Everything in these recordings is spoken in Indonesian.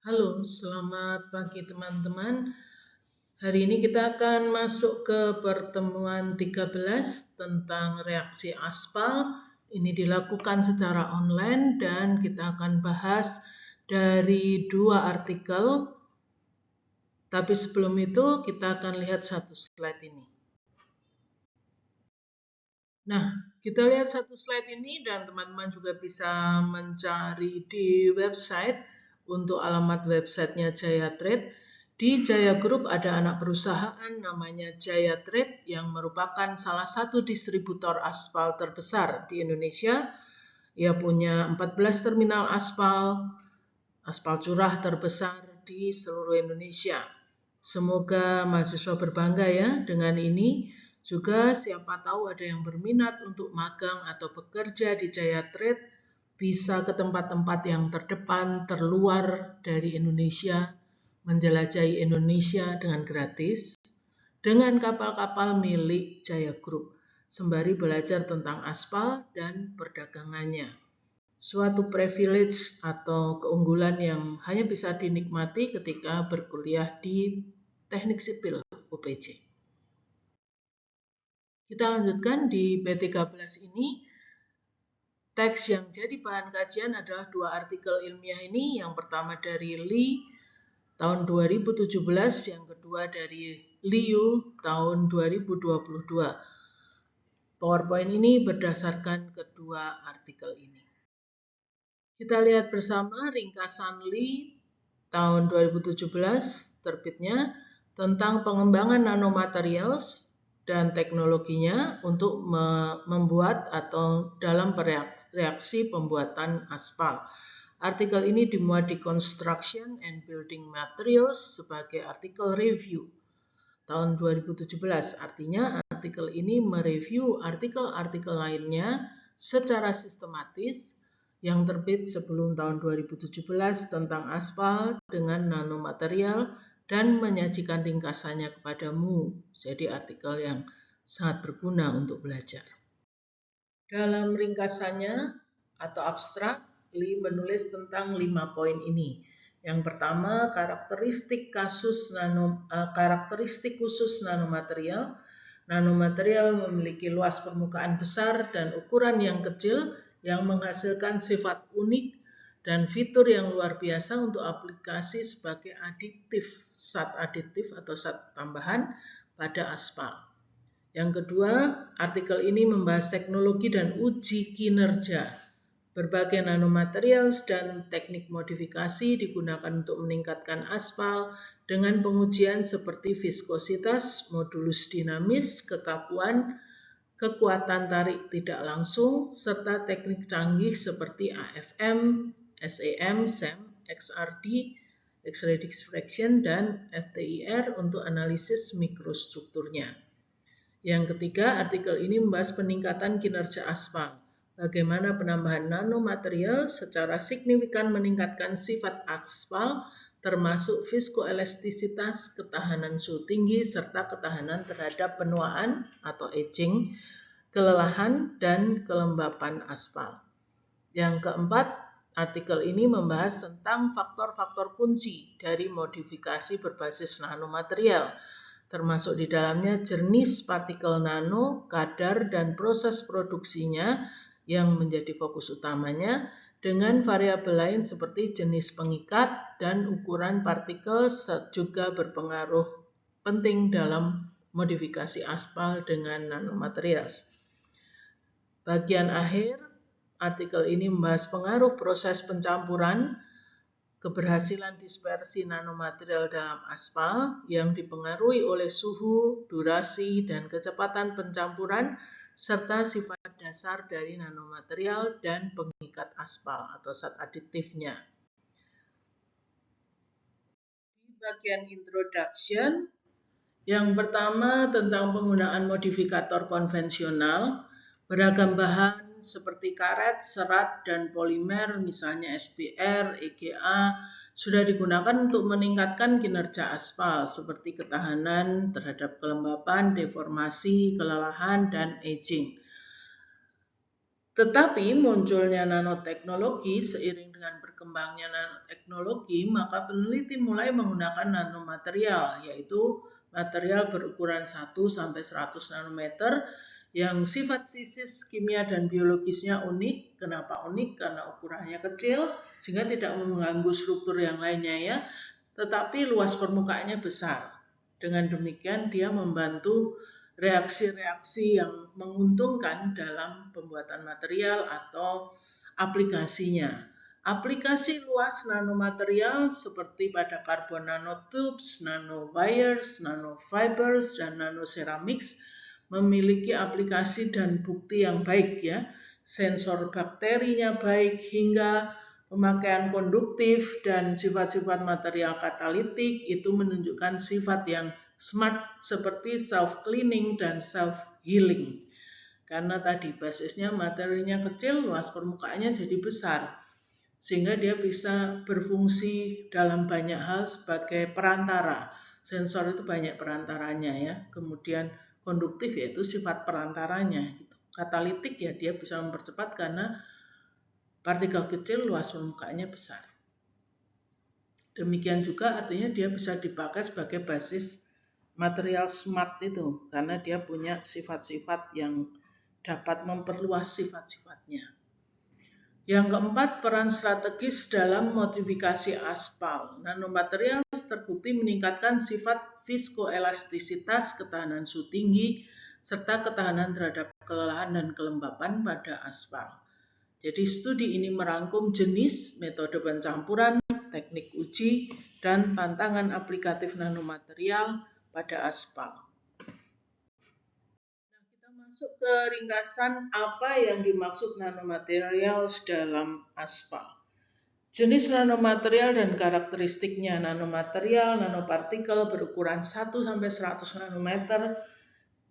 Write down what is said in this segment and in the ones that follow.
Halo, selamat pagi teman-teman. Hari ini kita akan masuk ke pertemuan 13 tentang reaksi aspal. Ini dilakukan secara online dan kita akan bahas dari 2 artikel. Tapi sebelum itu kita akan lihat satu slide ini. Nah, kita lihat satu slide ini dan teman-teman juga bisa mencari di website. Untuk alamat websitenya Jaya Trade. Di Jaya Group ada anak perusahaan namanya Jaya Trade yang merupakan salah satu distributor aspal terbesar di Indonesia. Ia punya 14 terminal aspal curah terbesar di seluruh Indonesia. Semoga mahasiswa berbangga ya dengan ini. Juga siapa tahu ada yang berminat untuk magang atau bekerja di Jaya Trade, bisa ke tempat-tempat yang terdepan, terluar dari Indonesia, menjelajahi Indonesia dengan gratis, dengan kapal-kapal milik Jaya Group, sembari belajar tentang aspal dan perdagangannya. Suatu privilege atau keunggulan yang hanya bisa dinikmati ketika berkuliah di Teknik Sipil UPJ. Kita lanjutkan di B13 ini. Teks yang jadi bahan kajian adalah 2 artikel ilmiah ini. Yang pertama dari Lee tahun 2017, yang kedua dari Liu tahun 2022. PowerPoint ini berdasarkan kedua artikel ini. Kita lihat bersama ringkasan Lee tahun 2017 terbitnya tentang pengembangan nanomaterials dan teknologinya untuk membuat atau dalam reaksi pembuatan aspal. Artikel ini dimuat di Construction and Building Materials sebagai artikel review tahun 2017. Artinya artikel ini mereview artikel-artikel lainnya secara sistematis yang terbit sebelum tahun 2017 tentang aspal dengan nanomaterial dan menyajikan ringkasannya kepadamu. Jadi artikel yang sangat berguna untuk belajar. Dalam ringkasannya atau abstrak, Lee menulis tentang 5 poin ini. Yang pertama, karakteristik khusus nanomaterial. Nanomaterial memiliki luas permukaan besar dan ukuran yang kecil yang menghasilkan sifat unik dan fitur yang luar biasa untuk aplikasi sebagai zat aditif atau zat tambahan pada aspal. Yang kedua, artikel ini membahas teknologi dan uji kinerja. Berbagai nanomaterial dan teknik modifikasi digunakan untuk meningkatkan aspal dengan pengujian seperti viskositas, modulus dinamis, kekakuan, kekuatan tarik tidak langsung, serta teknik canggih seperti AFM, SEM, SEM, XRD, X-ray diffraction, dan FTIR untuk analisis mikrostrukturnya. Yang ketiga, artikel ini membahas peningkatan kinerja aspal. Bagaimana penambahan nanomaterial secara signifikan meningkatkan sifat aspal, termasuk viskoelastisitas, ketahanan suhu tinggi, serta ketahanan terhadap penuaan atau aging, kelelahan, dan kelembapan aspal. Yang keempat, artikel ini membahas tentang faktor-faktor kunci dari modifikasi berbasis nanomaterial, termasuk di dalamnya jenis partikel nano, kadar, dan proses produksinya yang menjadi fokus utamanya, dengan variabel lain seperti jenis pengikat dan ukuran partikel juga berpengaruh penting dalam modifikasi aspal dengan nanomaterial. Bagian akhir, artikel ini membahas pengaruh proses pencampuran, keberhasilan dispersi nanomaterial dalam aspal yang dipengaruhi oleh suhu, durasi, dan kecepatan pencampuran, serta sifat dasar dari nanomaterial dan pengikat aspal atau zat aditifnya. Di bagian introduction, yang pertama tentang penggunaan modifikator konvensional, beragam bahan seperti karet, serat, dan polimer, misalnya SBR, EGA, sudah digunakan untuk meningkatkan kinerja aspal seperti ketahanan terhadap kelembapan, deformasi, kelelahan, dan aging. Tetapi munculnya nanoteknologi seiring dengan berkembangnya nanoteknologi, maka peneliti mulai menggunakan nanomaterial, yaitu material berukuran 1 sampai 100 nanometer yang sifat fisis, kimia, dan biologisnya unik. Kenapa unik? Karena ukurannya kecil sehingga tidak mengganggu struktur yang lainnya ya, tetapi luas permukaannya besar. Dengan demikian dia membantu reaksi-reaksi yang menguntungkan dalam pembuatan material atau aplikasinya. Aplikasi luas nanomaterial seperti pada carbon nanotubes, nanowires, nanofibers, dan nanoceramics memiliki aplikasi dan bukti yang baik ya. Sensor bakterinya baik hingga pemakaian konduktif dan sifat-sifat material katalitik itu menunjukkan sifat yang smart seperti self-cleaning dan self-healing. Karena tadi basisnya materinya kecil, luas permukaannya jadi besar. Sehingga dia bisa berfungsi dalam banyak hal sebagai perantara. Sensor itu banyak perantaranya ya. Kemudian konduktif yaitu sifat perantaranya. Katalitik ya dia bisa mempercepat karena partikel kecil luas permukaannya besar. Demikian juga artinya dia bisa dipakai sebagai basis material smart itu karena dia punya sifat-sifat yang dapat memperluas sifat-sifatnya. Yang keempat, peran strategis dalam modifikasi aspal. Nanomaterial terbukti meningkatkan sifat viskoelastisitas, ketahanan suhu tinggi, serta ketahanan terhadap kelelahan dan kelembapan pada aspal. Jadi studi ini merangkum jenis, metode pencampuran, teknik uji, dan tantangan aplikatif nanomaterial pada aspal. Nah, kita masuk ke ringkasan apa yang dimaksud nanomaterial dalam aspal. Jenis nanomaterial dan karakteristiknya. Nanomaterial, nanopartikel berukuran 1-100 nanometer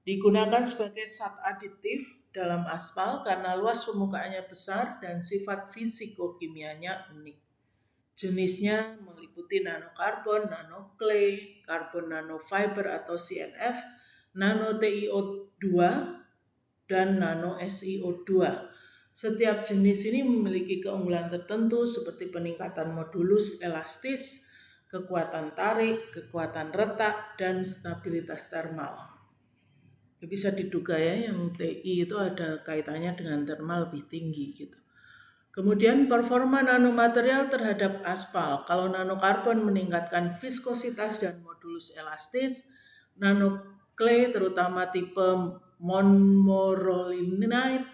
digunakan sebagai zat aditif dalam aspal karena luas permukaannya besar dan sifat fisiko-kimianya unik. Jenisnya meliputi nanokarbon, nanoclay, karbon nanofiber atau CNF, nano TiO2, dan nano SiO2. Setiap jenis ini memiliki keunggulan tertentu seperti peningkatan modulus elastis, kekuatan tarik, kekuatan retak, dan stabilitas termal. Bisa diduga ya yang TI itu ada kaitannya dengan thermal lebih tinggi gitu. Kemudian performa nanomaterial terhadap aspal. Kalau nanokarbon meningkatkan viskositas dan modulus elastis, nanoclay terutama tipe monmorillonite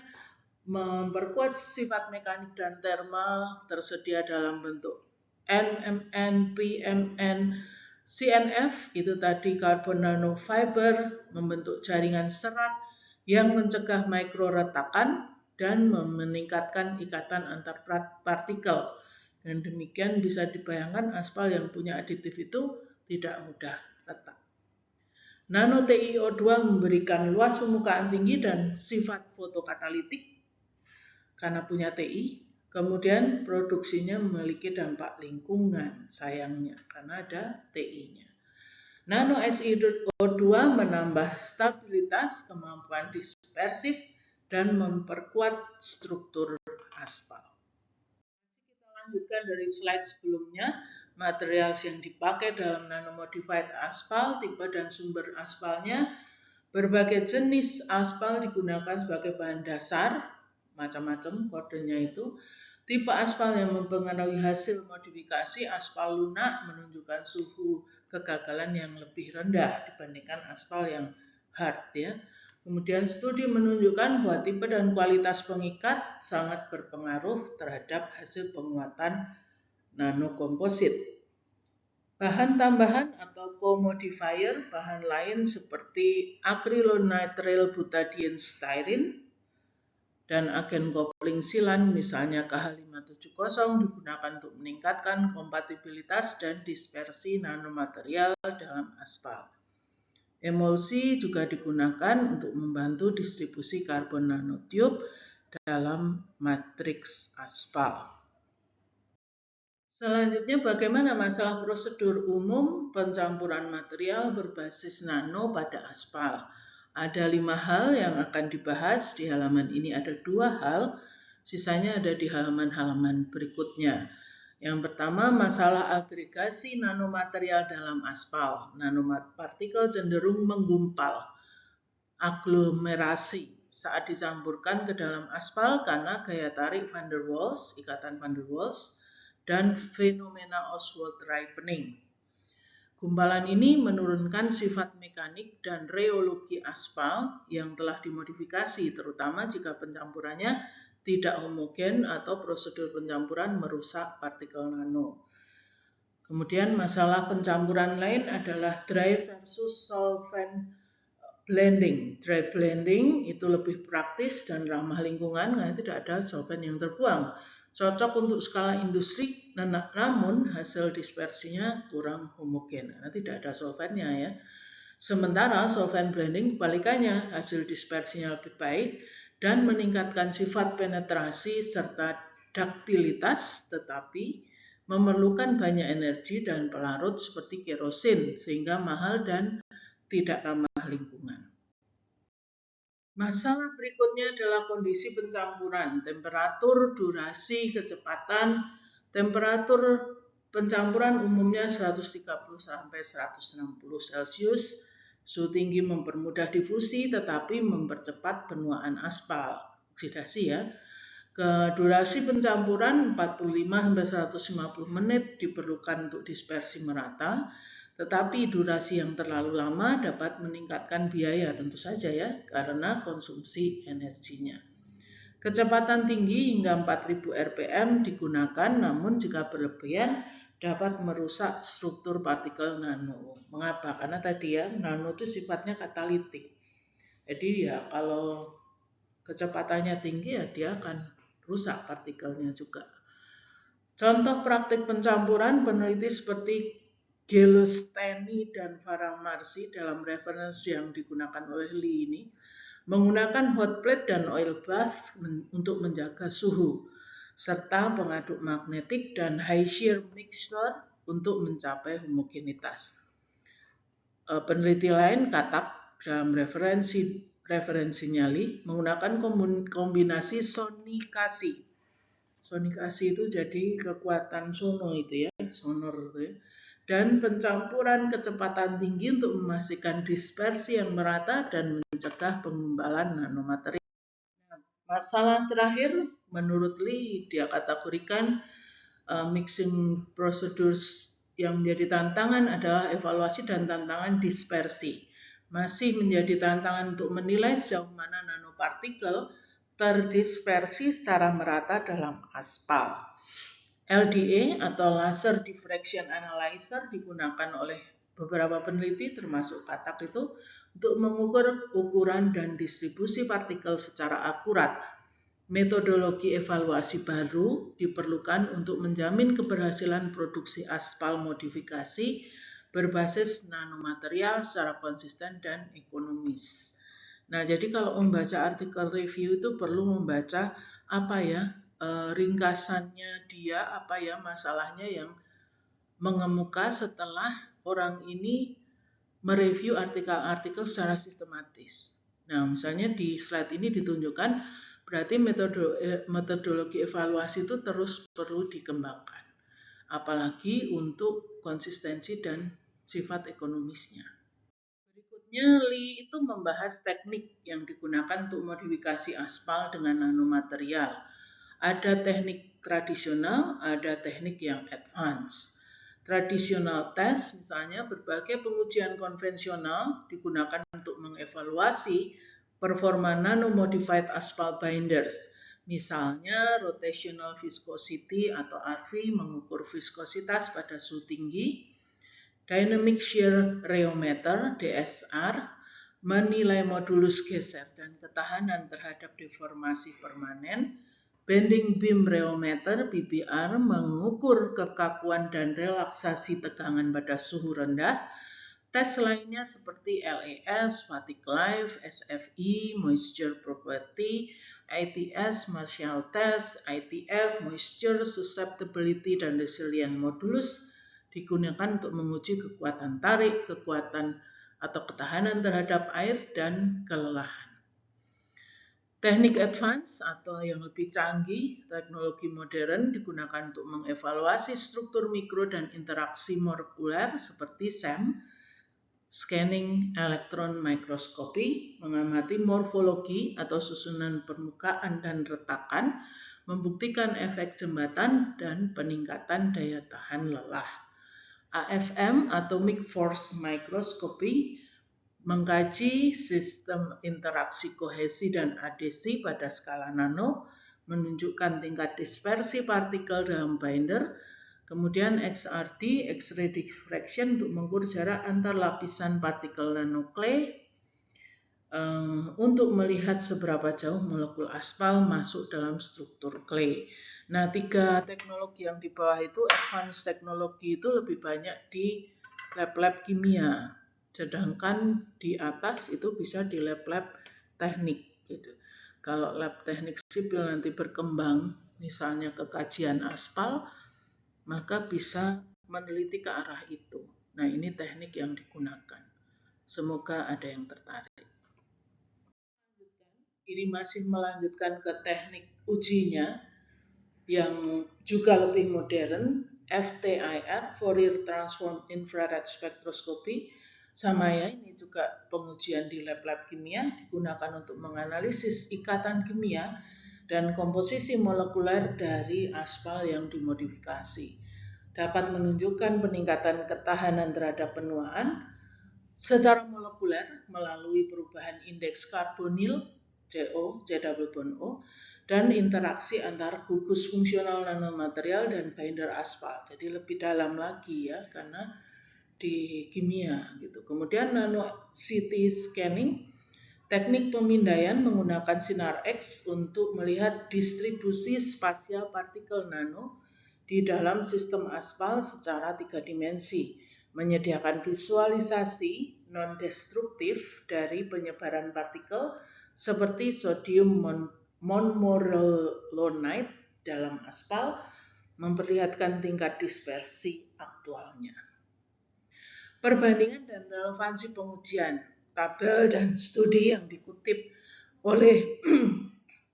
memperkuat sifat mekanik dan thermal tersedia dalam bentuk NMN, PMN, CNF itu tadi karbon nanofiber membentuk jaringan serat yang mencegah mikroretakan dan meningkatkan ikatan antar partikel. Dan demikian bisa dibayangkan aspal yang punya aditif itu tidak mudah retak. Nano TiO2 memberikan luas permukaan tinggi dan sifat fotokatalitik karena punya Ti. Kemudian produksinya memiliki dampak lingkungan, sayangnya, karena ada Ti-nya. Nano SiO2 menambah stabilitas, kemampuan dispersif, dan memperkuat struktur aspal. Kita lanjutkan dari slide sebelumnya, material yang dipakai dalam nanomodified aspal, tipe dan sumber aspalnya. Berbagai jenis aspal digunakan sebagai bahan dasar, macam-macam kodenya itu. Tipe aspal yang mempengaruhi hasil modifikasi aspal lunak menunjukkan suhu kegagalan yang lebih rendah dibandingkan aspal yang hard ya. Kemudian studi menunjukkan bahwa tipe dan kualitas pengikat sangat berpengaruh terhadap hasil penguatan nanokomposit. Bahan tambahan atau co-modifier, bahan lain seperti acrylonitrile butadiene styrene dan agen kopling silan misalnya KH570 digunakan untuk meningkatkan kompatibilitas dan dispersi nanomaterial dalam aspal. Emulsi juga digunakan untuk membantu distribusi karbon nanotube dalam matriks aspal. Selanjutnya bagaimana masalah prosedur umum pencampuran material berbasis nano pada aspal. Ada 5 hal yang akan dibahas di halaman ini, ada 2 hal, sisanya ada di halaman-halaman berikutnya. Yang pertama, masalah agregasi nanomaterial dalam aspal. Nanopartikel cenderung menggumpal, aglomerasi saat dicampurkan ke dalam aspal karena gaya tarik van der Waals, ikatan van der Waals, dan fenomena Oswald ripening. Gumpalan ini menurunkan sifat mekanik dan reologi aspal yang telah dimodifikasi, terutama jika pencampurannya tidak homogen atau prosedur pencampuran merusak partikel nano. Kemudian masalah pencampuran lain adalah dry versus solvent blending. Dry blending itu lebih praktis dan ramah lingkungan karena tidak ada solvent yang terbuang. Cocok untuk skala industri, namun hasil dispersinya kurang homogen karena tidak ada solventnya ya. Sementara solvent blending kebalikannya, hasil dispersinya lebih baik dan meningkatkan sifat penetrasi serta daktilitas, tetapi memerlukan banyak energi dan pelarut seperti kerosin sehingga mahal dan tidak ramah lingkungan. Masalah berikutnya adalah kondisi pencampuran, temperatur, durasi, kecepatan. Temperatur pencampuran umumnya 130 sampai 160 Celcius. Suhu tinggi mempermudah difusi tetapi mempercepat penuaan aspal, oksidasi ya. Durasi pencampuran 45 sampai 150 menit diperlukan untuk dispersi merata. Tetapi durasi yang terlalu lama dapat meningkatkan biaya tentu saja ya, karena konsumsi energinya. Kecepatan tinggi hingga 4000 rpm digunakan, namun jika berlebihan dapat merusak struktur partikel nano. Mengapa? Karena tadi ya, nano itu sifatnya katalitik. Jadi ya kalau kecepatannya tinggi ya dia akan rusak partikelnya juga. Contoh praktik pencampuran peneliti seperti Gelosteny dan Farang Marsi dalam referensi yang digunakan oleh Lee ini menggunakan hot plate dan oil bath untuk menjaga suhu serta pengaduk magnetik dan high shear mixture untuk mencapai homogenitas. Peneliti lain Katak dalam referensinya Lee menggunakan kombinasi sonikasi. Sonikasi itu jadi kekuatan sono itu ya, sonor itu ya. Dan pencampuran kecepatan tinggi untuk memastikan dispersi yang merata dan mencegah penggumpalan nanomaterial. Masalah terakhir menurut Lee dia kategorikan mixing procedures yang menjadi tantangan adalah evaluasi dan tantangan dispersi. Masih menjadi tantangan untuk menilai sejauh mana nanopartikel terdispersi secara merata dalam aspal. LDA atau Laser Diffraction Analyzer digunakan oleh beberapa peneliti termasuk Katak itu untuk mengukur ukuran dan distribusi partikel secara akurat. Metodologi evaluasi baru diperlukan untuk menjamin keberhasilan produksi aspal modifikasi berbasis nanomaterial secara konsisten dan ekonomis. Nah, jadi kalau membaca artikel review itu perlu membaca apa ya, ringkasannya dia, apa ya masalahnya yang mengemuka setelah orang ini mereview artikel-artikel secara sistematis. Nah, misalnya di slide ini ditunjukkan berarti metodologi evaluasi itu terus perlu dikembangkan. Apalagi untuk konsistensi dan sifat ekonomisnya. Berikutnya, Lee itu membahas teknik yang digunakan untuk modifikasi aspal dengan nanomaterial. Ada teknik tradisional, ada teknik yang advance. Tradisional test, misalnya berbagai pengujian konvensional digunakan untuk mengevaluasi performa nano-modified aspal binders. Misalnya rotational viscosity atau RV mengukur viskositas pada suhu tinggi, Dynamic Shear Rheometer (DSR) menilai modulus geser dan ketahanan terhadap deformasi permanen. Bending Beam Rheometer (BBR) mengukur kekakuan dan relaksasi tegangan pada suhu rendah. Tes lainnya seperti LAS, Fatigue Life, SFE, Moisture Property, ITS, Marshall Test, ITF, Moisture Susceptibility dan Resilient Modulus digunakan untuk menguji kekuatan tarik, kekuatan atau ketahanan terhadap air dan kelelahan. Teknik advance atau yang lebih canggih, teknologi modern digunakan untuk mengevaluasi struktur mikro dan interaksi molekuler seperti SEM, scanning elektron mikroskopi, mengamati morfologi atau susunan permukaan dan retakan, membuktikan efek jembatan dan peningkatan daya tahan lelah. AFM, Atomic Force Microscopy, mengkaji sistem interaksi kohesi dan adhesi pada skala nano, menunjukkan tingkat dispersi partikel dalam binder, kemudian XRD, X-ray diffraction untuk mengukur jarak antar lapisan partikel nanoklei, untuk melihat seberapa jauh molekul aspal masuk dalam struktur clay. Nah, 3 teknologi yang di bawah itu, advanced teknologi itu lebih banyak di lab-lab kimia. Sedangkan di atas itu bisa di lab-lab teknik gitu. Kalau lab teknik sipil nanti berkembang, misalnya kekajian aspal, maka bisa meneliti ke arah itu. Nah, ini teknik yang digunakan. Semoga ada yang tertarik. Ini masih melanjutkan ke teknik ujinya yang juga lebih modern, FTIR, Fourier Transform Infrared Spectroscopy. Sama ya, ini juga pengujian di lab-lab kimia, digunakan untuk menganalisis ikatan kimia dan komposisi molekuler dari aspal yang dimodifikasi. Dapat menunjukkan peningkatan ketahanan terhadap penuaan secara molekuler melalui perubahan indeks karbonil CO, C double bond O, dan interaksi antar gugus fungsional nanomaterial dan binder aspal. Jadi lebih dalam lagi ya, karena di kimia gitu. Kemudian nano CT scanning, teknik pemindaian menggunakan sinar X untuk melihat distribusi spasial partikel nano di dalam sistem aspal secara 3 dimensi, menyediakan visualisasi non-destruktif dari penyebaran partikel seperti sodium monmorillonite dalam aspal, memperlihatkan tingkat dispersi aktualnya. Perbandingan dan relevansi pengujian, tabel dan studi yang dikutip oleh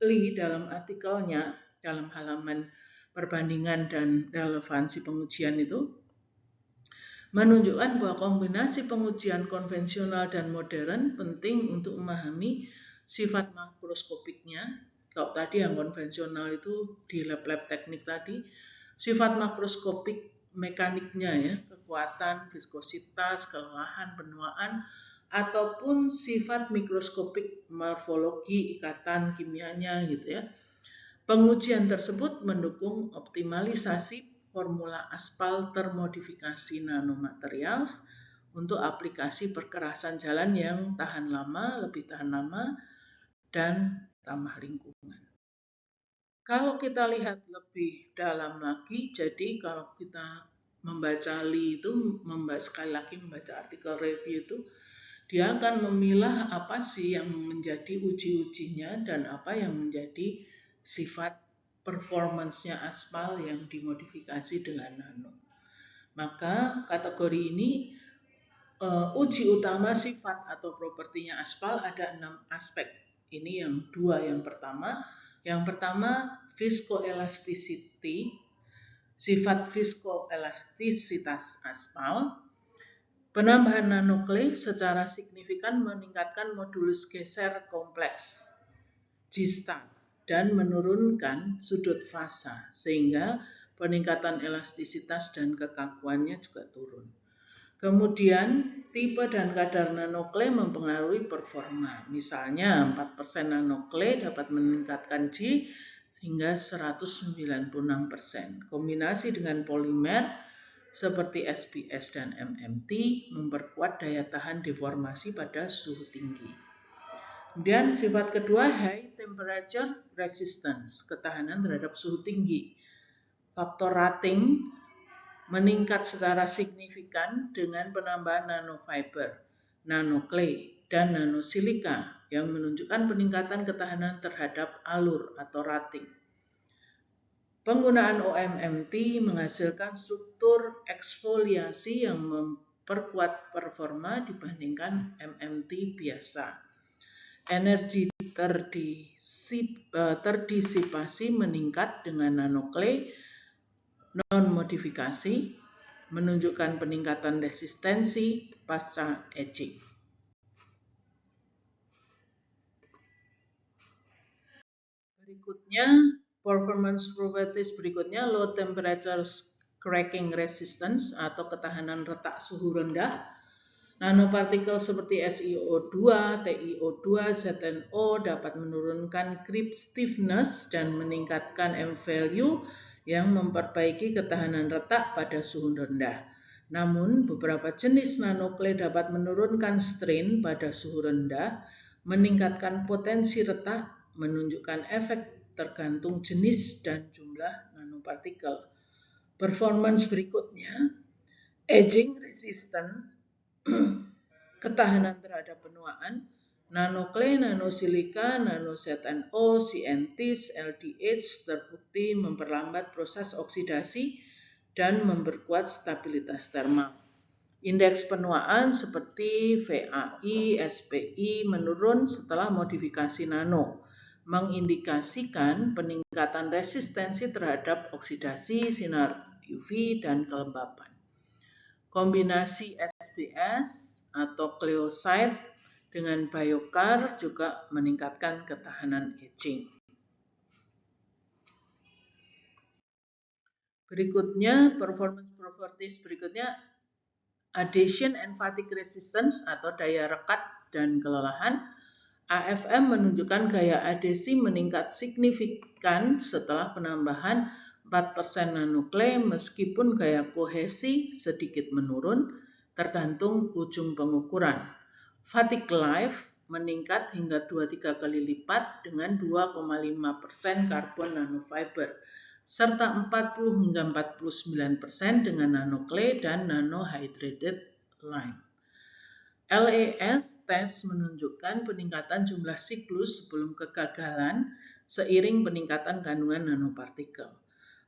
Lee dalam artikelnya dalam halaman perbandingan dan relevansi pengujian itu menunjukkan bahwa kombinasi pengujian konvensional dan modern penting untuk memahami sifat makroskopiknya. Kalau tadi yang konvensional itu di lab-lab teknik tadi, sifat makroskopik mekaniknya ya, kekuatan, viskositas, kelelahan, penuaan, ataupun sifat mikroskopik morfologi, ikatan kimianya gitu ya. Pengujian tersebut mendukung optimalisasi formula aspal termodifikasi nanomaterial untuk aplikasi perkerasan jalan yang tahan lama, lebih tahan lama, dan ramah lingkungan. Kalau kita lihat lebih dalam lagi, jadi kalau kita membaca Lee itu, sekali lagi membaca artikel review itu, dia akan memilah apa sih yang menjadi uji-ujinya dan apa yang menjadi sifat performance-nya aspal yang dimodifikasi dengan nano. Maka kategori ini uji utama sifat atau propertinya aspal ada 6 aspek. Ini yang 2 yang pertama. Yang pertama viscoelasticity, sifat viscoelastisitas aspal. Penambahan nanoklei secara signifikan meningkatkan modulus geser kompleks G-star dan menurunkan sudut fasa sehingga peningkatan elastisitas dan kekakuannya juga turun. Kemudian tipe dan kadar nanoklei mempengaruhi performa. Misalnya 4% nanoklei dapat meningkatkan G hingga 196%. Kombinasi dengan polimer seperti SBS dan MMT memperkuat daya tahan deformasi pada suhu tinggi. Kemudian sifat kedua high temperature resistance, ketahanan terhadap suhu tinggi. Faktor rating meningkat secara signifikan dengan penambahan nanofiber, nanoklei, dan nanosilika yang menunjukkan peningkatan ketahanan terhadap alur atau rating. Penggunaan OMMT menghasilkan struktur eksfoliasi yang memperkuat performa dibandingkan MMT biasa. Energi terdisipasi meningkat dengan nanoclay non-modifikasi, menunjukkan peningkatan resistensi pasca aging. Berikutnya, performance properties berikutnya, low temperature cracking resistance atau ketahanan retak suhu rendah. Nanopartikel seperti SiO2, TiO2, ZnO dapat menurunkan creep stiffness dan meningkatkan M-value yang memperbaiki ketahanan retak pada suhu rendah. Namun, beberapa jenis nanoclay dapat menurunkan strain pada suhu rendah, meningkatkan potensi retak, menunjukkan efek tergantung jenis dan jumlah nanopartikel. Performance berikutnya, aging resistant, ketahanan terhadap penuaan, nanoclay, nanosilika, nano-ZnO, CNTs, LDH terbukti memperlambat proses oksidasi dan memperkuat stabilitas termal. Indeks penuaan seperti VAI, SPI menurun setelah modifikasi nano, mengindikasikan peningkatan resistensi terhadap oksidasi, sinar UV, dan kelembapan. Kombinasi SBS atau cleoside dengan biochar juga meningkatkan ketahanan aging. Berikutnya, performance properties berikutnya, adhesion and fatigue resistance atau daya rekat dan kelelahan. AFM menunjukkan gaya adhesi meningkat signifikan setelah penambahan 4% nanoclay meskipun gaya kohesi sedikit menurun tergantung ujung pengukuran. Fatigue life meningkat hingga 2-3 kali lipat dengan 2,5% karbon nanofiber serta 40 hingga 49% dengan nanoclay dan nanohydrated lime. LAS tes menunjukkan peningkatan jumlah siklus sebelum kegagalan seiring peningkatan kandungan nanopartikel.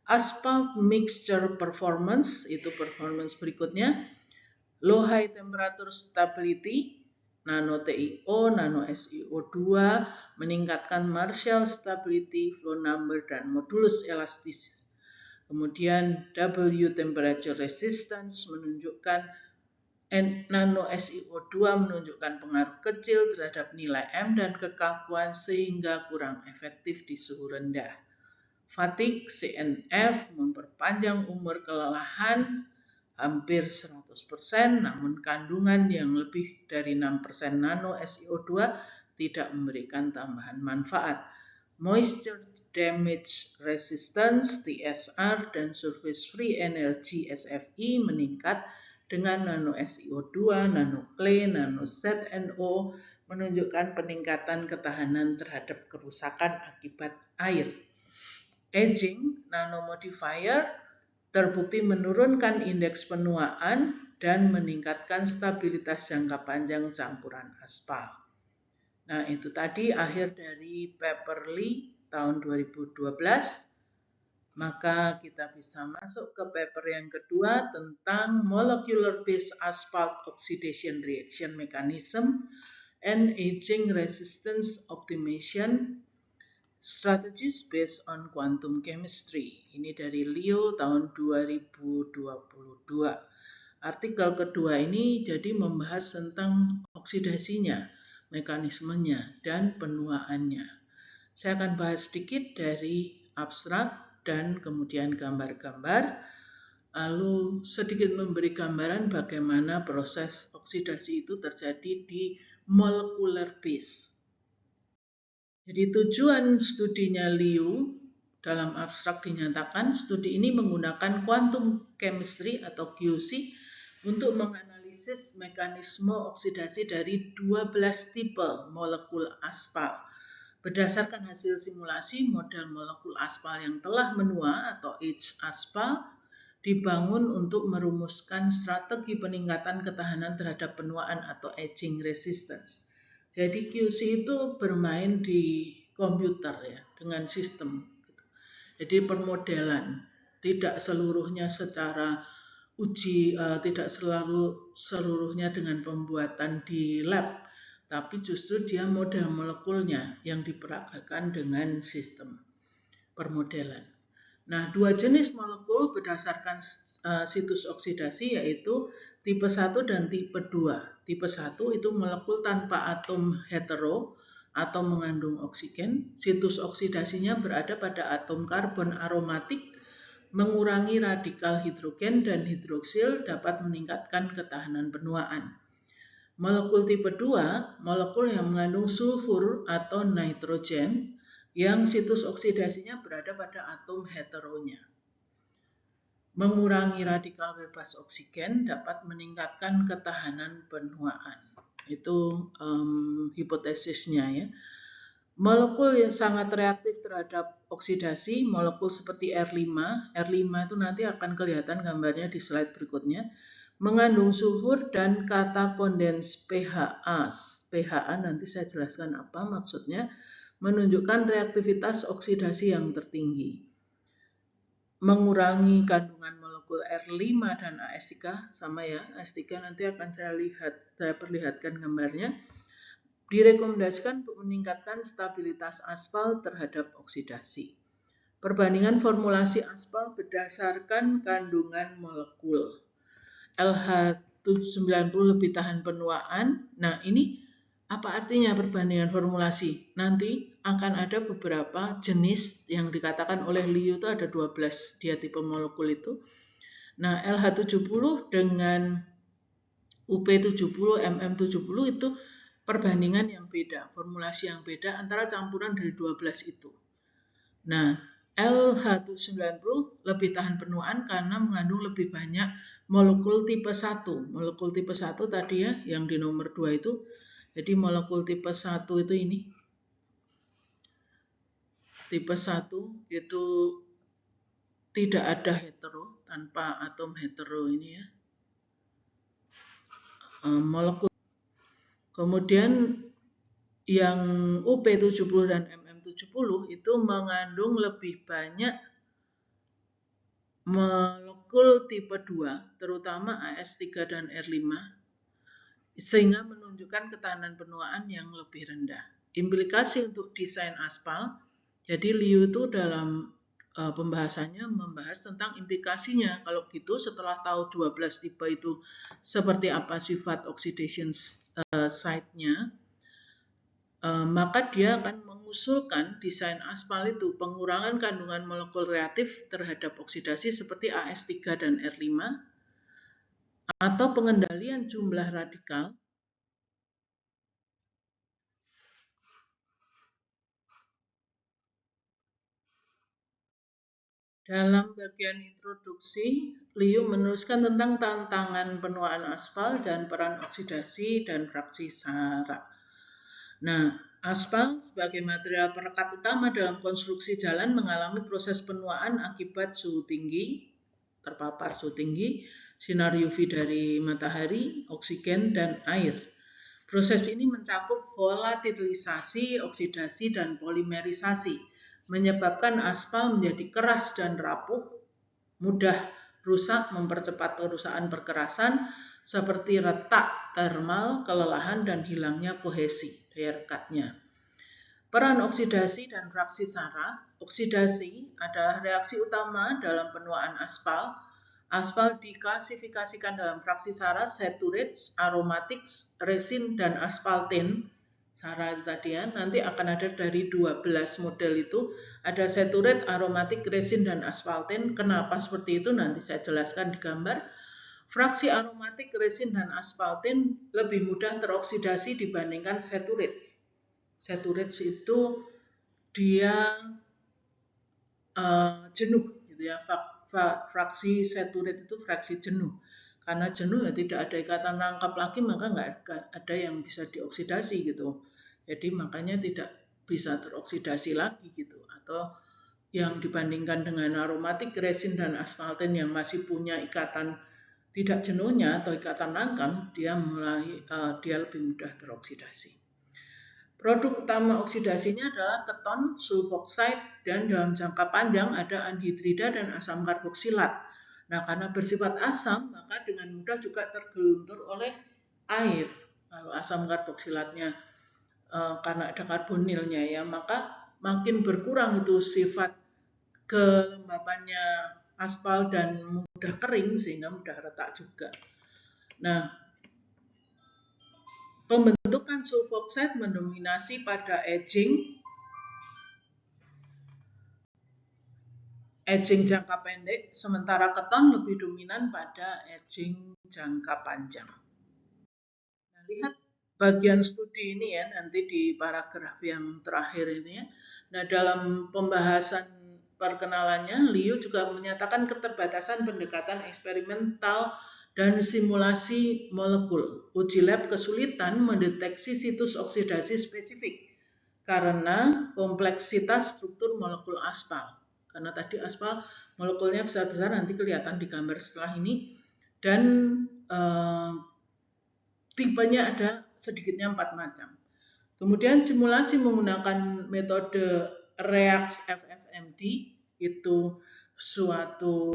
Asphalt mixture performance, itu performance berikutnya, low high temperature stability, nano TiO, nano SiO2 meningkatkan Marshall stability, flow number, dan modulus elastis. Kemudian W temperature resistance menunjukkan nano SiO2 menunjukkan pengaruh kecil terhadap nilai M dan kekakuan sehingga kurang efektif di suhu rendah. Fatigue CNF memperpanjang umur kelelahan hampir 100%, namun kandungan yang lebih dari 6% nano SiO2 tidak memberikan tambahan manfaat. Moisture damage resistance TSR dan surface free energy SFE meningkat dengan nano SiO2, nanoclay, nano ZnO menunjukkan peningkatan ketahanan terhadap kerusakan akibat air. Aging nanomodifier terbukti menurunkan indeks penuaan dan meningkatkan stabilitas jangka panjang campuran aspal. Nah, itu tadi akhir dari paper Lee tahun 2012. Maka kita bisa masuk ke paper yang kedua tentang molecular based asphalt oxidation reaction mechanism and aging resistance optimization strategies based on quantum chemistry. Ini dari Leo tahun 2022. Artikel kedua ini jadi membahas tentang oksidasinya, mekanismenya, dan penuaannya. Saya akan bahas sedikit dari abstrak dan kemudian gambar-gambar, lalu sedikit memberi gambaran bagaimana proses oksidasi itu terjadi di molecular base. Jadi tujuan studinya Liu dalam abstrak dinyatakan studi ini menggunakan quantum chemistry atau QC untuk menganalisis mekanisme oksidasi dari 12 tipe molekul aspal. Berdasarkan hasil simulasi, model molekul aspal yang telah menua atau age aspal dibangun untuk merumuskan strategi peningkatan ketahanan terhadap penuaan atau aging resistance. Jadi QC itu bermain di komputer ya, dengan sistem. Jadi permodelan, tidak seluruhnya secara tidak selalu seluruhnya dengan pembuatan di lab, tapi justru dia model molekulnya yang diperagakan dengan sistem permodelan. Nah, dua jenis molekul berdasarkan situs oksidasi yaitu tipe 1 dan tipe 2. Tipe 1 itu molekul tanpa atom hetero atau mengandung oksigen. Situs oksidasinya berada pada atom karbon aromatik, mengurangi radikal hidrogen dan hidroksil, dapat meningkatkan ketahanan penuaan. Molekul tipe 2, molekul yang mengandung sulfur atau nitrogen, yang situs oksidasinya berada pada atom heteronya. Mengurangi radikal bebas oksigen dapat meningkatkan ketahanan penuaan. Itu hipotesisnya ya. Molekul yang sangat reaktif terhadap oksidasi, molekul seperti R5 itu nanti akan kelihatan gambarnya di slide berikutnya, mengandung sulfur dan kata kondens PHA. PHA nanti saya jelaskan apa maksudnya, menunjukkan reaktivitas oksidasi yang tertinggi. Mengurangi kandungan molekul R5 dan AS3, sama ya, AS3 nanti akan saya perlihatkan gambarnya. Direkomendasikan untuk meningkatkan stabilitas aspal terhadap oksidasi. Perbandingan formulasi aspal berdasarkan kandungan molekul. LH90 lebih tahan penuaan. Nah, ini apa artinya perbandingan formulasi? Nanti akan ada beberapa jenis yang dikatakan oleh Liu itu ada 12 dia tipe molekul itu. Nah, LH70 dengan UP70, MM70 itu perbandingan yang beda, formulasi yang beda antara campuran dari 12 itu. Nah, LH90 lebih tahan penuaan karena mengandung lebih banyak molekul tipe 1. Molekul tipe 1 tadi ya, yang di nomor 2 itu. Jadi molekul tipe 1 itu ini. Tipe 1 itu tidak ada hetero, tanpa atom hetero ini ya. Molekul. Kemudian yang UP70 dan MM70 itu mengandung lebih banyak molekul tipe 2, terutama AS3 dan R5, sehingga menunjukkan ketahanan penuaan yang lebih rendah. Implikasi untuk desain aspal, jadi Liu itu dalam pembahasannya membahas tentang implikasinya. Kalau gitu setelah tahu 12 tipe itu seperti apa sifat oxidation site-nya, maka dia akan mengusulkan desain aspal itu pengurangan kandungan molekul reaktif terhadap oksidasi seperti AS3 dan R5 atau pengendalian jumlah radikal dalam bagian introduksi. Liu menuliskan tentang tantangan penuaan aspal dan peran oksidasi dan fraksi sara. Nah, aspal sebagai material perekat utama dalam konstruksi jalan mengalami proses penuaan akibat suhu tinggi, terpapar suhu tinggi, sinar UV dari matahari, oksigen, dan air. Proses ini mencakup volatilisasi, oksidasi, dan polimerisasi, menyebabkan aspal menjadi keras dan rapuh, mudah rusak, mempercepat kerusakan perkerasan, seperti retak termal, kelelahan, dan hilangnya kohesi daya rekatnya. Peran oksidasi dan fraksi sara. Oksidasi adalah reaksi utama dalam penuaan aspal. Aspal diklasifikasikan dalam fraksi sara, saturates, aromatics, resin, dan aspalten. Sara tadi ya, nanti akan ada dari 12 model itu, ada saturate, aromatic, resin, dan aspalten. Kenapa seperti itu nanti saya jelaskan di gambar. Fraksi aromatik, resin, dan aspalten lebih mudah teroksidasi dibandingkan saturates. Saturates itu dia jenuh, gitu ya. Fraksi saturate itu fraksi jenuh. Karena jenuh ya tidak ada ikatan rangkap lagi, maka nggak ada yang bisa dioksidasi gitu. Jadi makanya tidak bisa teroksidasi lagi gitu. Atau yang dibandingkan dengan aromatik, resin, dan aspalten yang masih punya ikatan tidak jenuhnya atau ikatan rangkap, dia lebih mudah teroksidasi. Produk utama oksidasinya adalah keton, sulfoksida, dan dalam jangka panjang ada anhidrida dan asam karboksilat. Nah, karena bersifat asam, maka dengan mudah juga tergeluntur oleh air. Kalau asam karboksilatnya karena ada karbonilnya ya, maka makin berkurang itu sifat kelembapannya aspal dan mudah kering sehingga mudah retak juga. Nah, pembentukan sulfoxide mendominasi pada aging jangka pendek, sementara keton lebih dominan pada aging jangka panjang. Nah, lihat bagian studi ini ya, nanti di paragraf yang terakhir ini ya. Nah, dalam pembahasan perkenalannya, Liu juga menyatakan keterbatasan pendekatan eksperimental dan simulasi molekul. Uji lab kesulitan mendeteksi situs oksidasi spesifik karena kompleksitas struktur molekul aspal. Karena tadi aspal molekulnya besar-besar, nanti kelihatan di gambar setelah ini. Dan tipenya ada sedikitnya 4 macam. Kemudian simulasi menggunakan metode REACT FFMD, itu suatu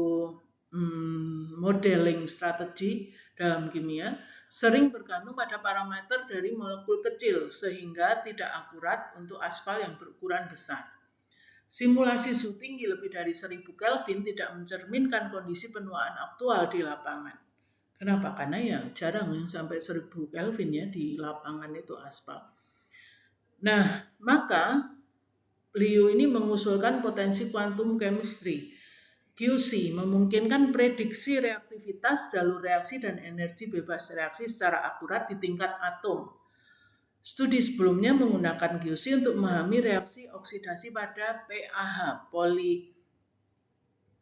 modeling strategi dalam kimia, sering bergantung pada parameter dari molekul kecil sehingga tidak akurat untuk aspal yang berukuran besar. Simulasi suhu tinggi lebih dari 1000 Kelvin tidak mencerminkan kondisi penuaan aktual di lapangan. Kenapa? Karena ya jarang yang sampai 1000 Kelvin ya di lapangan itu aspal. Nah, maka Liu ini mengusulkan potensi quantum chemistry. QC memungkinkan prediksi reaktivitas, jalur reaksi, dan energi bebas reaksi secara akurat di tingkat atom. Studi sebelumnya menggunakan QC untuk memahami reaksi oksidasi pada PAH,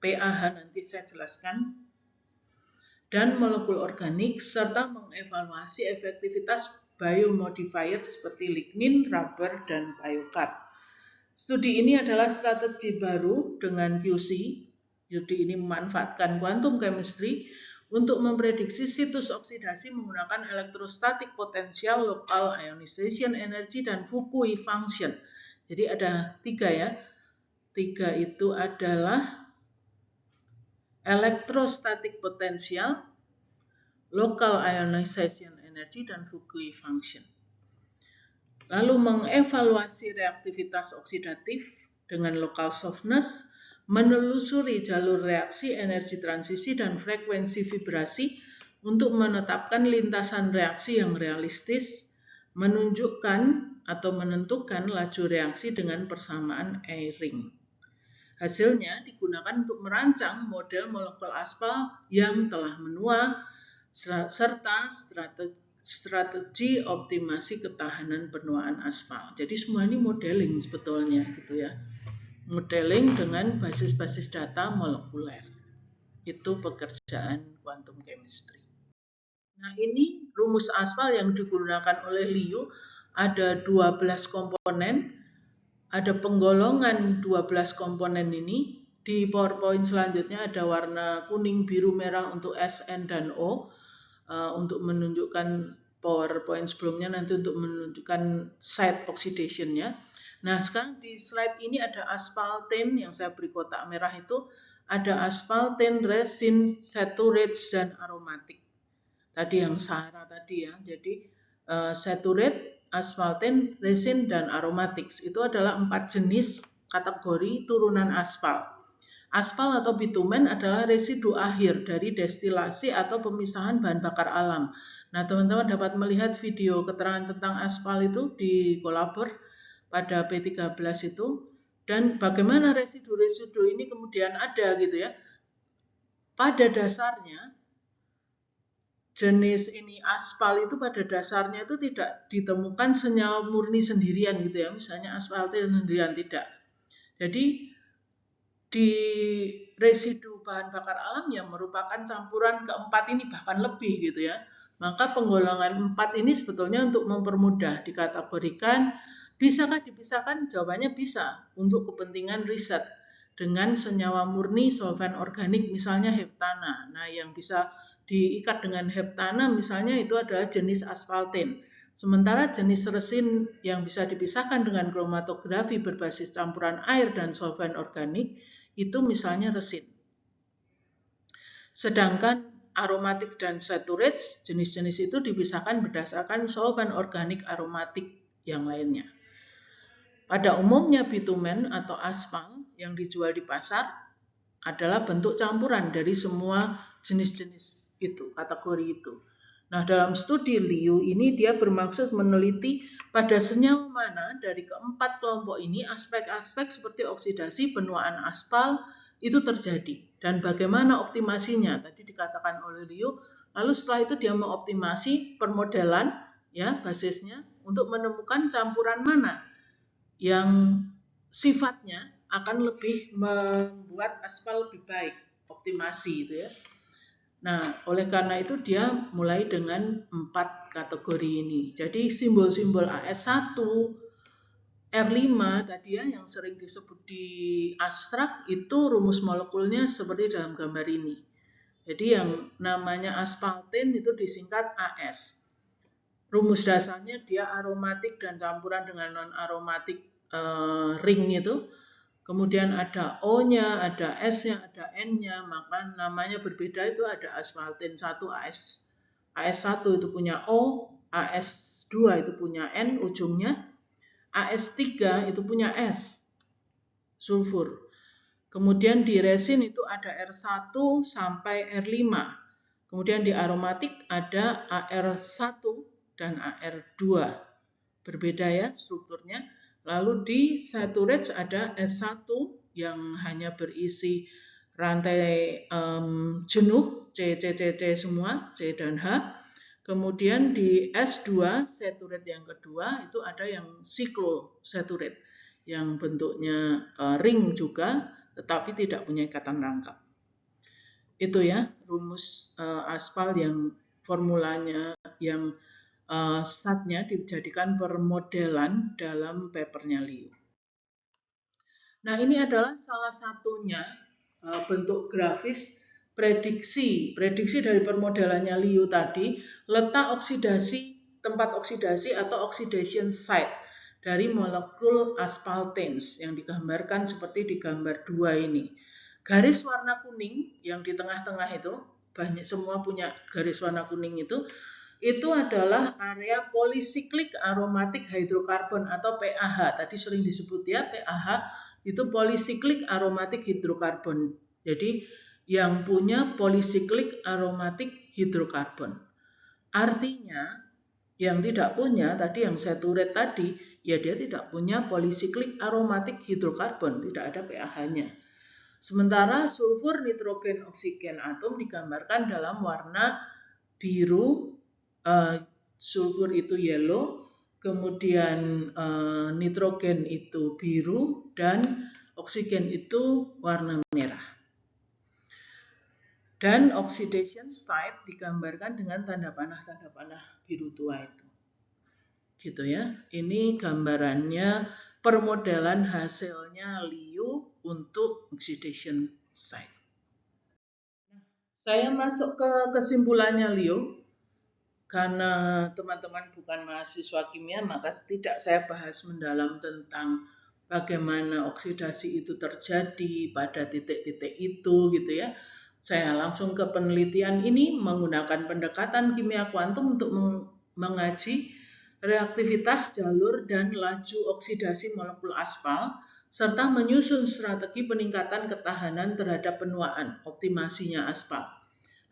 PAH nanti saya jelaskan, dan molekul organik, serta mengevaluasi efektivitas biomodifier seperti lignin, rubber, dan biocard. Studi ini adalah strategi baru dengan QC. Studi ini memanfaatkan quantum chemistry untuk memprediksi situs oksidasi menggunakan electrostatic potential, local ionization energy, dan Fukui function. Jadi ada 3 ya. 3 itu adalah electrostatic potential, local ionization energy, dan Fukui function. Lalu mengevaluasi reaktivitas oksidatif dengan local softness, menelusuri jalur reaksi, energi transisi, dan frekuensi vibrasi untuk menetapkan lintasan reaksi yang realistis, menunjukkan atau menentukan laju reaksi dengan persamaan Eyring. Hasilnya digunakan untuk merancang model molekul aspal yang telah menua serta strategi optimasi ketahanan penuaan aspal. Jadi semua ini modeling sebetulnya gitu ya. Modeling dengan basis-basis data molekuler. Itu pekerjaan quantum chemistry. Nah, ini rumus aspal yang digunakan oleh Liu, ada 12 komponen, ada penggolongan 12 komponen ini. Di PowerPoint selanjutnya ada warna kuning, biru, merah untuk S, N, dan O. Untuk menunjukkan PowerPoint sebelumnya, nanti untuk menunjukkan site oxidation-nya. Nah, sekarang di slide ini ada aspaltane yang saya beri kotak merah itu, ada aspaltane, resin, saturates, dan aromatik. Tadi yang Sahara tadi ya. Jadi saturate, aspaltane, resin, dan aromatics itu adalah 4 jenis kategori turunan aspal. Aspal atau bitumen adalah residu akhir dari destilasi atau pemisahan bahan bakar alam. Nah, teman-teman dapat melihat video keterangan tentang aspal itu di Kolabor pada P13 itu, dan bagaimana residu-residu ini kemudian ada gitu ya. Pada dasarnya, jenis ini aspal itu pada dasarnya itu tidak ditemukan senyawa murni sendirian gitu ya, misalnya aspaltane sendirian, tidak. Jadi di residu bahan bakar alam yang merupakan campuran keempat ini bahkan lebih gitu ya. Maka penggolongan 4 ini sebetulnya untuk mempermudah dikategorikan. Bisakah dipisahkan? Jawabannya bisa untuk kepentingan riset dengan senyawa murni solvent organik misalnya heptana. Nah, yang bisa diikat dengan heptana misalnya itu adalah jenis aspaltane. Sementara jenis resin yang bisa dipisahkan dengan kromatografi berbasis campuran air dan solvent organik itu misalnya resin. Sedangkan aromatik dan saturates, jenis-jenis itu dipisahkan berdasarkan solvan organik aromatik yang lainnya. Pada umumnya bitumen atau aspal yang dijual di pasar adalah bentuk campuran dari semua jenis-jenis itu, kategori itu. Nah, dalam studi Liu ini dia bermaksud meneliti pada senyawa mana dari keempat kelompok ini aspek-aspek seperti oksidasi, penuaan aspal itu terjadi dan bagaimana optimasinya. Tadi dikatakan oleh Liu, lalu setelah itu dia mengoptimasi permodelan ya basisnya untuk menemukan campuran mana yang sifatnya akan lebih membuat aspal lebih baik, optimasi itu ya. Nah, oleh karena itu dia mulai dengan 4 kategori ini. Jadi simbol-simbol AS1, R5 tadi ya yang sering disebut di abstrak itu rumus molekulnya seperti dalam gambar ini. Jadi yang namanya aspalten itu disingkat AS. Rumus dasarnya dia aromatik dan campuran dengan non-aromatik ring itu. Kemudian ada O-nya, ada S-nya, ada N-nya, maka namanya berbeda itu ada aspalten 1 AS1 itu punya O, AS2 itu punya N ujungnya, AS3 itu punya S, sulfur. Kemudian di resin itu ada R1 sampai R5. Kemudian di aromatik ada AR1 dan AR2. Berbeda ya strukturnya. Lalu di saturates ada S1 yang hanya berisi rantai jenuh C, C, C, C semua, C dan H. Kemudian di S2 saturate yang kedua itu ada yang cyclosaturate yang bentuknya ring juga tetapi tidak punya ikatan rangkap. Itu ya rumus aspal yang formulanya yang statnya dijadikan permodelan dalam papernya Liu. Nah, ini adalah salah satunya bentuk grafis prediksi dari permodelannya Liu tadi, letak oksidasi, tempat oksidasi atau oxidation site dari molekul aspaltenes yang digambarkan seperti di gambar 2 ini. Garis warna kuning yang di tengah-tengah itu, banyak semua punya garis warna kuning itu adalah area polycyclic aromatic hydrocarbon atau PAH. Tadi sering disebut ya PAH itu polycyclic aromatic hydrocarbon. Jadi yang punya polycyclic aromatic hydrocarbon. Artinya yang tidak punya tadi yang saturate tadi ya dia tidak punya polycyclic aromatic hydrocarbon, tidak ada PAH-nya. Sementara sulfur, nitrogen, oksigen atom digambarkan dalam warna biru, sulfur itu yellow, kemudian nitrogen itu biru, dan oksigen itu warna merah. Dan oxidation site digambarkan dengan tanda panah biru tua itu. Gitu ya. Ini gambarannya permodelan hasilnya Liu untuk oxidation site. Saya masuk ke kesimpulannya Liu. Karena teman-teman bukan mahasiswa kimia, maka tidak saya bahas mendalam tentang bagaimana oksidasi itu terjadi pada titik-titik itu gitu ya. Saya langsung ke penelitian ini menggunakan pendekatan kimia kuantum untuk mengaji reaktivitas jalur dan laju oksidasi molekul aspal serta menyusun strategi peningkatan ketahanan terhadap penuaan, optimasinya aspal.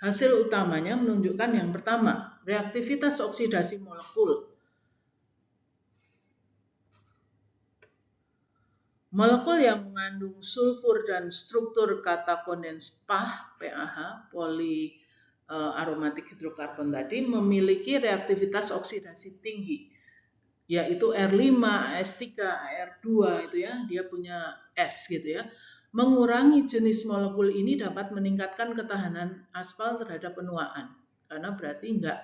Hasil utamanya menunjukkan yang pertama, reaktivitas oksidasi molekul. Molekul yang mengandung sulfur dan struktur kata kondens PAH, polyaromatic hydrocarbon tadi, memiliki reaktivitas oksidasi tinggi, yaitu R5, AS3, AR2 itu ya, dia punya S gitu ya. Mengurangi jenis molekul ini dapat meningkatkan ketahanan aspal terhadap penuaan, karena berarti nggak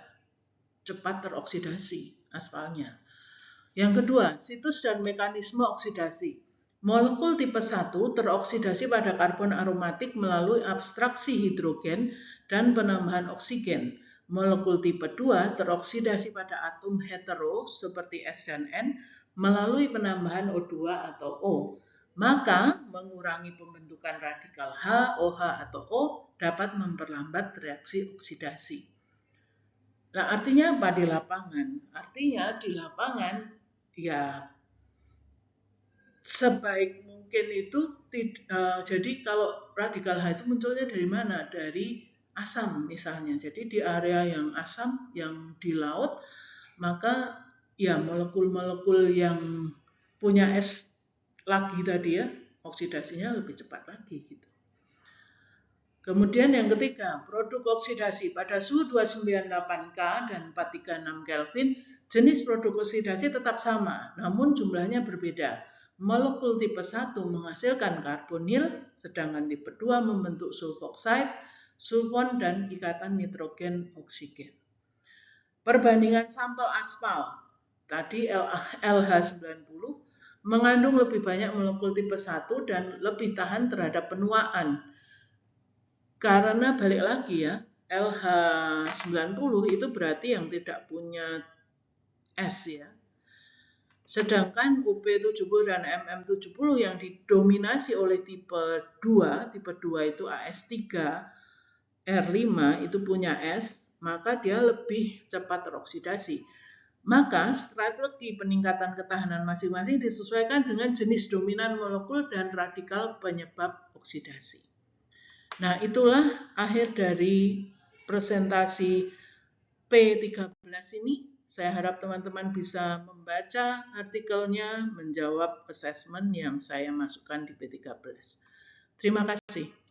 cepat teroksidasi aspalnya. Yang kedua, situs dan mekanisme oksidasi. Molekul tipe 1 teroksidasi pada karbon aromatik melalui abstraksi hidrogen dan penambahan oksigen. Molekul tipe 2 teroksidasi pada atom hetero seperti S dan N melalui penambahan O2 atau O. maka mengurangi pembentukan radikal H, OH, atau O dapat memperlambat reaksi oksidasi. Nah, artinya apa di lapangan? Artinya di lapangan ya sebaik mungkin itu jadi kalau radikal H itu munculnya dari mana? Dari asam misalnya. Jadi di area yang asam, yang di laut, maka ya molekul-molekul yang punya S lagi tadi ya, oksidasinya lebih cepat lagi gitu. Kemudian yang ketiga, produk oksidasi pada suhu 298 K dan 436 Kelvin, jenis produk oksidasi tetap sama, namun jumlahnya berbeda. Molekul tipe 1 menghasilkan karbonil, sedangkan tipe 2 membentuk sulfoksida, sulfon, dan ikatan nitrogen oksigen. Perbandingan sampel aspal, tadi LH90, mengandung lebih banyak molekul tipe 1 dan lebih tahan terhadap penuaan. Karena balik lagi ya, LH90 itu berarti yang tidak punya S ya. Sedangkan UP70 dan MM70 yang didominasi oleh tipe 2 itu AS3, R5 itu punya S, maka dia lebih cepat teroksidasi. Maka strategi peningkatan ketahanan masing-masing disesuaikan dengan jenis dominan molekul dan radikal penyebab oksidasi. Nah, itulah akhir dari presentasi P13 ini. Saya harap teman-teman bisa membaca artikelnya, menjawab assessment yang saya masukkan di P13. Terima kasih.